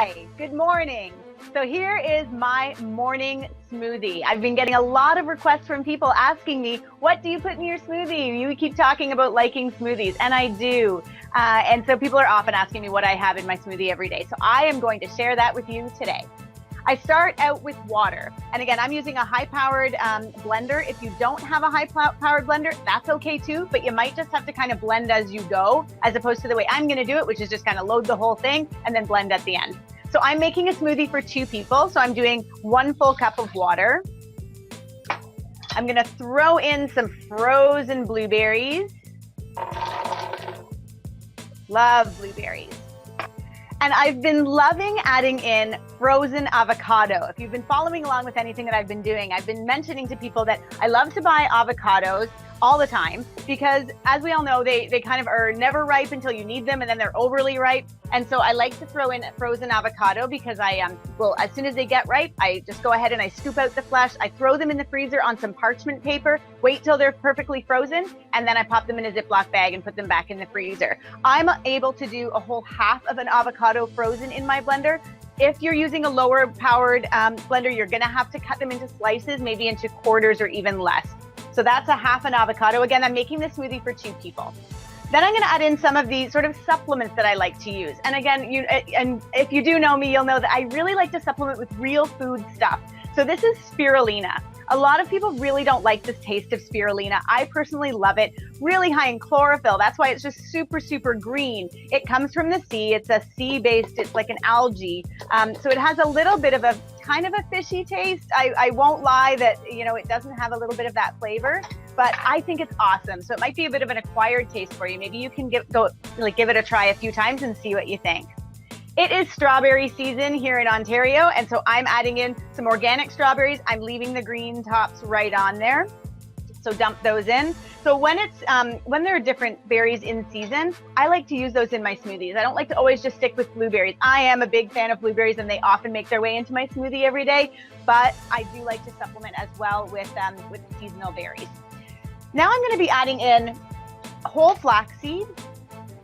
Hi, good morning. So here is my morning smoothie. I've been getting a lot of requests from people asking me, what do you put in your smoothie? You keep talking about liking smoothies, and I do. And so people are often asking me what I have in my smoothie every day. So I am going to share that with you today. I start out with water. And again, I'm using a high-powered blender. If you don't have a high-powered blender, that's okay too, but you might just have to kind of blend as you go, as opposed to the way I'm gonna do it, which is just kind of load the whole thing and then blend at the end. So I'm making a smoothie for 2 people. So I'm doing 1 full cup of water. I'm gonna throw in some frozen blueberries. Love blueberries. And I've been loving adding in frozen avocado. If you've been following along with anything that I've been doing, I've been mentioning to people that I love to buy avocados all the time because, as we all know, they kind of are never ripe until you need them, and then they're overly ripe. And so I like to throw in frozen avocado because well, as soon as they get ripe, I just go ahead and I scoop out the flesh. I throw them in the freezer on some parchment paper, wait till they're perfectly frozen, and then I pop them in a Ziploc bag and put them back in the freezer. I'm able to do a whole half of an avocado frozen in my blender. If you're using a lower powered blender, you're gonna have to cut them into slices, maybe into quarters or even less. So that's a half an avocado. Again, I'm making this smoothie for 2 people. Then I'm gonna add in some of the sort of supplements that I like to use. And again, and if you do know me, you'll know that I really like to supplement with real food stuff. So this is spirulina. A lot of people really don't like this taste of spirulina. I personally love it. Really high in chlorophyll. That's why it's just super, super green. It comes from the sea. It's a sea-based, it's like an algae. So it has a little bit of a kind of a fishy taste. I won't lie that, it doesn't have a little bit of that flavor, but I think it's awesome. So it might be a bit of an acquired taste for you. Maybe you can give it a try a few times and see what you think. It is strawberry season here in Ontario, and so I'm adding in some organic strawberries. I'm leaving the green tops right on there. So dump those in. So when there are different berries in season, I like to use those in my smoothies. I don't like to always just stick with blueberries. I am a big fan of blueberries, and they often make their way into my smoothie every day, but I do like to supplement as well with seasonal berries. Now I'm gonna be adding in whole flaxseed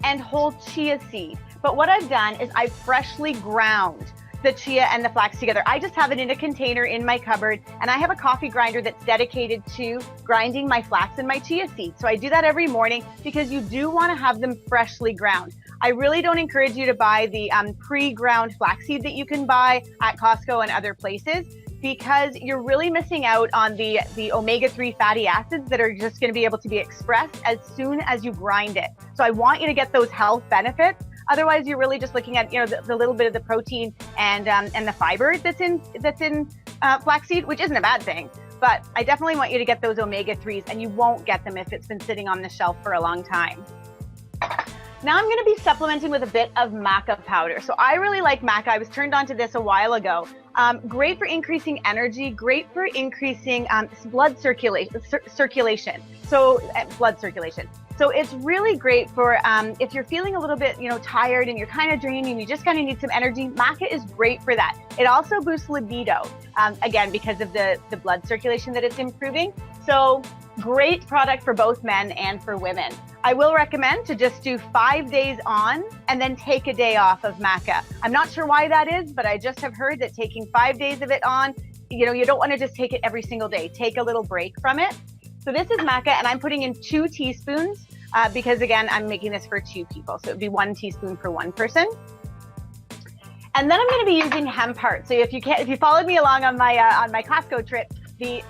and whole chia seed. But what I've done is I've freshly ground the chia and the flax together. I just have it in a container in my cupboard, and I have a coffee grinder that's dedicated to grinding my flax and my chia seeds. So I do that every morning because you do want to have them freshly ground. I really don't encourage you to buy the pre-ground flaxseed that you can buy at Costco and other places, because you're really missing out on the omega-3 fatty acids that are just going to be able to be expressed as soon as you grind it. So I want you to get those health benefits. Otherwise, you're really just looking at the little bit of the protein and the fiber that's in flaxseed, which isn't a bad thing. But I definitely want you to get those omega-3s, and you won't get them if it's been sitting on the shelf for a long time. Now I'm going to be supplementing with a bit of maca powder. So I really like maca. I was turned on to this a while ago. Great for increasing energy, great for increasing blood circulation. So blood circulation. So it's really great for if you're feeling a little bit, tired and you're kind of drained and you just kind of need some energy. Maca is great for that. It also boosts libido, again, because of the blood circulation that it's improving. So great product for both men and for women. I will recommend to just do 5 days on and then take a day off of maca. I'm not sure why that is, but I just have heard that taking 5 days of it on, you don't want to just take it every single day. Take a little break from it. So this is maca, and I'm putting in 2 teaspoons because, again, I'm making this for 2 people. So it'd be 1 teaspoon for 1 person. And then I'm going to be using hemp hearts. So if you followed me along on my Costco trip,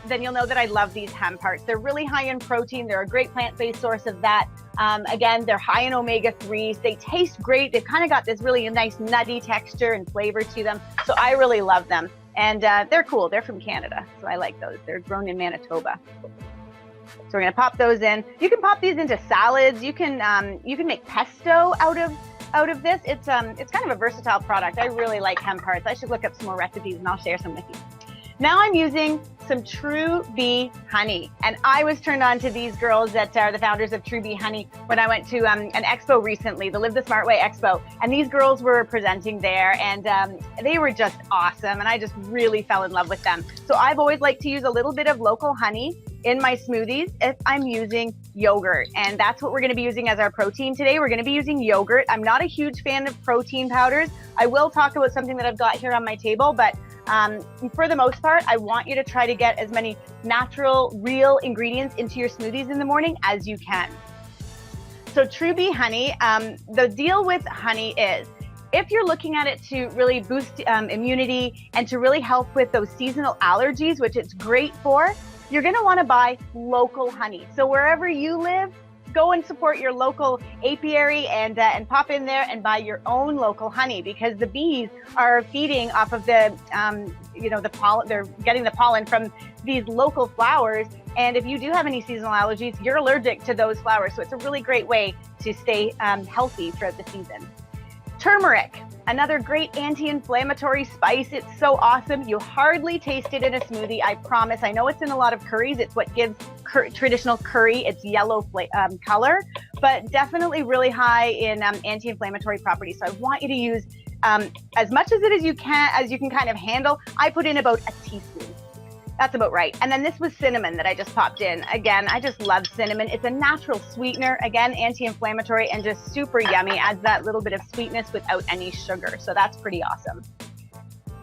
then you'll know that I love these hemp hearts. They're really high in protein. They're a great plant-based source of that. Again, they're high in omega-3s. They taste great. They've kind of got this really nice nutty texture and flavor to them. So I really love them. And they're cool. They're from Canada, so I like those. They're grown in Manitoba. So we're gonna pop those in. You can pop these into salads. You can make pesto out of this. It's kind of a versatile product. I really like hemp hearts. I should look up some more recipes and I'll share some with you. Now I'm using some True Bee honey, and I was turned on to these girls that are the founders of True Bee Honey when I went to an expo recently, the Live the Smart Way Expo, and these girls were presenting there, and they were just awesome, and I just really fell in love with them. So I've always liked to use a little bit of local honey. in my smoothies if I'm using yogurt. And that's what we're going to be using as our protein today. We're going to be using yogurt. I'm not a huge fan of protein powders. I will talk about something that I've got here on my table, but for the most part, I want you to try to get as many natural, real ingredients into your smoothies in the morning as you can. So True Bee honey, the deal with honey is, if you're looking at it to really boost immunity and to really help with those seasonal allergies, which it's great for, you're going to want to buy local honey. So wherever you live, go and support your local apiary and pop in there and buy your own local honey, because the bees are feeding off of the, the pollen. They're getting the pollen from these local flowers. And if you do have any seasonal allergies, you're allergic to those flowers. So it's a really great way to stay healthy throughout the season. Turmeric, another great anti-inflammatory spice. It's so awesome. You hardly taste it in a smoothie, I promise. I know it's in a lot of curries. It's what gives traditional curry its yellow color, but definitely really high in anti-inflammatory properties. So I want you to use as much as you can kind of handle. I put in about a teaspoon. That's about right. And then this was cinnamon that I just popped in. Again, I just love cinnamon. It's a natural sweetener, again, anti-inflammatory and just super yummy. Adds that little bit of sweetness without any sugar. So that's pretty awesome.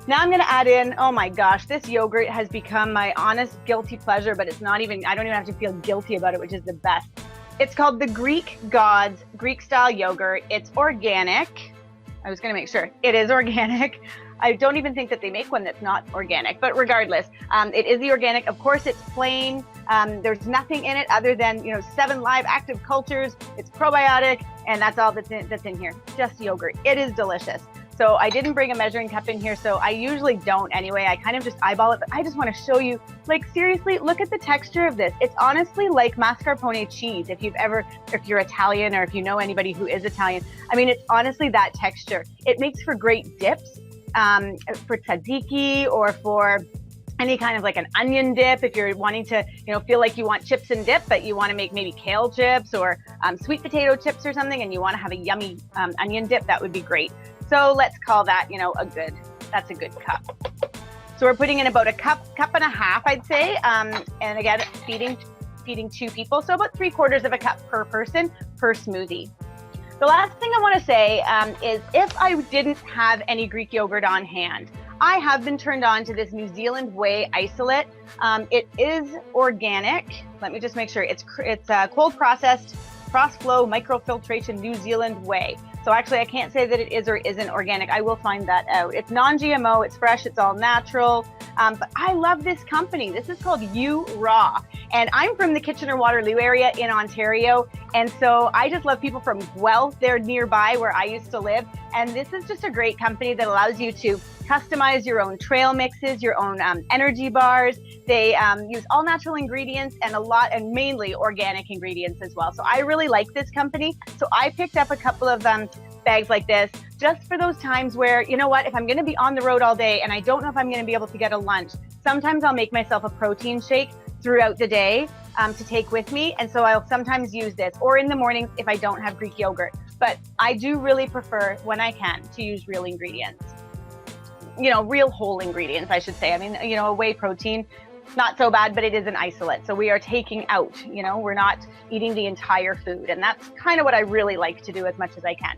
Now I'm gonna add in, oh my gosh, this yogurt has become my honest guilty pleasure, but it's not even, I don't even have to feel guilty about it, which is the best. It's called the Greek Gods Greek style yogurt. It's organic. I was gonna make sure it is organic. I don't even think that they make one that's not organic, but regardless, it is the organic. Of course, it's plain. There's nothing in it other than 7 live active cultures. It's probiotic, and that's all that's in here. Just yogurt. It is delicious. So I didn't bring a measuring cup in here, so I usually don't anyway. I kind of just eyeball it, but I just want to show you, like, seriously, look at the texture of this. It's honestly like mascarpone cheese. If you're Italian, or if you know anybody who is Italian, I mean, it's honestly that texture. It makes for great dips. For tzatziki, or for any kind of like an onion dip, if you're wanting to feel like you want chips and dip, but you want to make maybe kale chips or sweet potato chips or something, and you want to have a yummy onion dip, that would be great. So let's call that that's a good cup. So we're putting in about a cup and a half, I'd say, and again, feeding 2 people, so about 3/4 of a cup per person per smoothie. The last thing I want to say is, if I didn't have any Greek yogurt on hand, I have been turned on to this New Zealand whey isolate. It is organic. Let me just make sure. It's cold processed, cross-flow microfiltration New Zealand whey. So actually, I can't say that it is or isn't organic. I will find that out. It's non-GMO, it's fresh, it's all natural. But I love this company. This is called You Raw. And I'm from the Kitchener-Waterloo area in Ontario. And so I just love people from Guelph. They're nearby where I used to live. And this is just a great company that allows you to customize your own trail mixes, your own energy bars. They use all natural ingredients and mainly organic ingredients as well. So I really like this company. So I picked up a couple of bags like this, just for those times where, if I'm going to be on the road all day and I don't know if I'm going to be able to get a lunch, sometimes I'll make myself a protein shake throughout the day to take with me. And so I'll sometimes use this, or in the mornings if I don't have Greek yogurt. But I do really prefer, when I can, to use real ingredients. Real whole ingredients, I should say. I mean, a whey protein, not so bad, but it is an isolate. So we are taking out, we're not eating the entire food. And that's kind of what I really like to do as much as I can.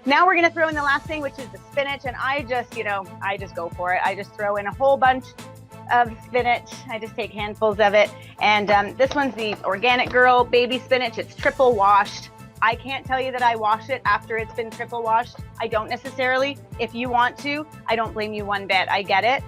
Now we're going to throw in the last thing, which is the spinach. And I just go for it. I just throw in a whole bunch of spinach. I just take handfuls of it. And this one's the Organic Girl baby spinach. It's triple washed. I can't tell you that I wash it after it's been triple washed. I don't necessarily. If you want to, I don't blame you one bit. I get it.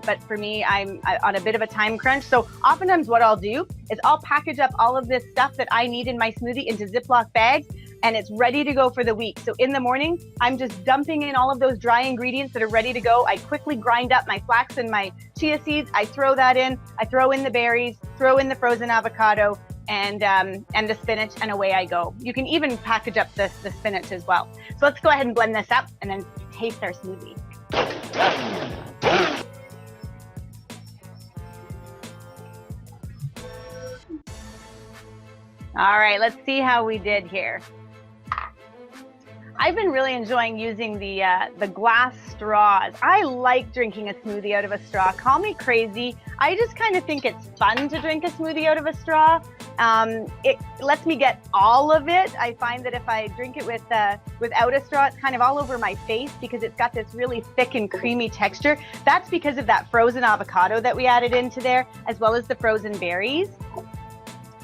But for me, I'm on a bit of a time crunch. So oftentimes what I'll do is I'll package up all of this stuff that I need in my smoothie into Ziploc bags, and it's ready to go for the week. So in the morning, I'm just dumping in all of those dry ingredients that are ready to go. I quickly grind up my flax and my chia seeds. I throw that in. I throw in the berries, throw in the frozen avocado, and the spinach, and away I go. You can even package up the spinach as well. So let's go ahead and blend this up and then taste our smoothie. All right, let's see how we did here. I've been really enjoying using the glass straws. I like drinking a smoothie out of a straw. Call me crazy. I just kind of think it's fun to drink a smoothie out of a straw. It lets me get all of it. I find that if I drink it without a straw, it's kind of all over my face because it's got this really thick and creamy texture. That's because of that frozen avocado that we added into there, as well as the frozen berries.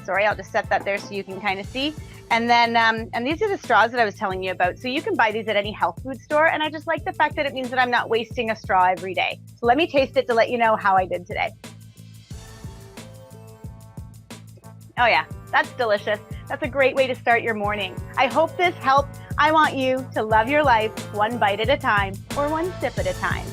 Sorry, I'll just set that there so you can kind of see. And then, and these are the straws that I was telling you about. So you can buy these at any health food store. And I just like the fact that it means that I'm not wasting a straw every day. So let me taste it to let you know how I did today. Oh yeah, that's delicious. That's a great way to start your morning. I hope this helped. I want you to love your life one bite at a time or one sip at a time.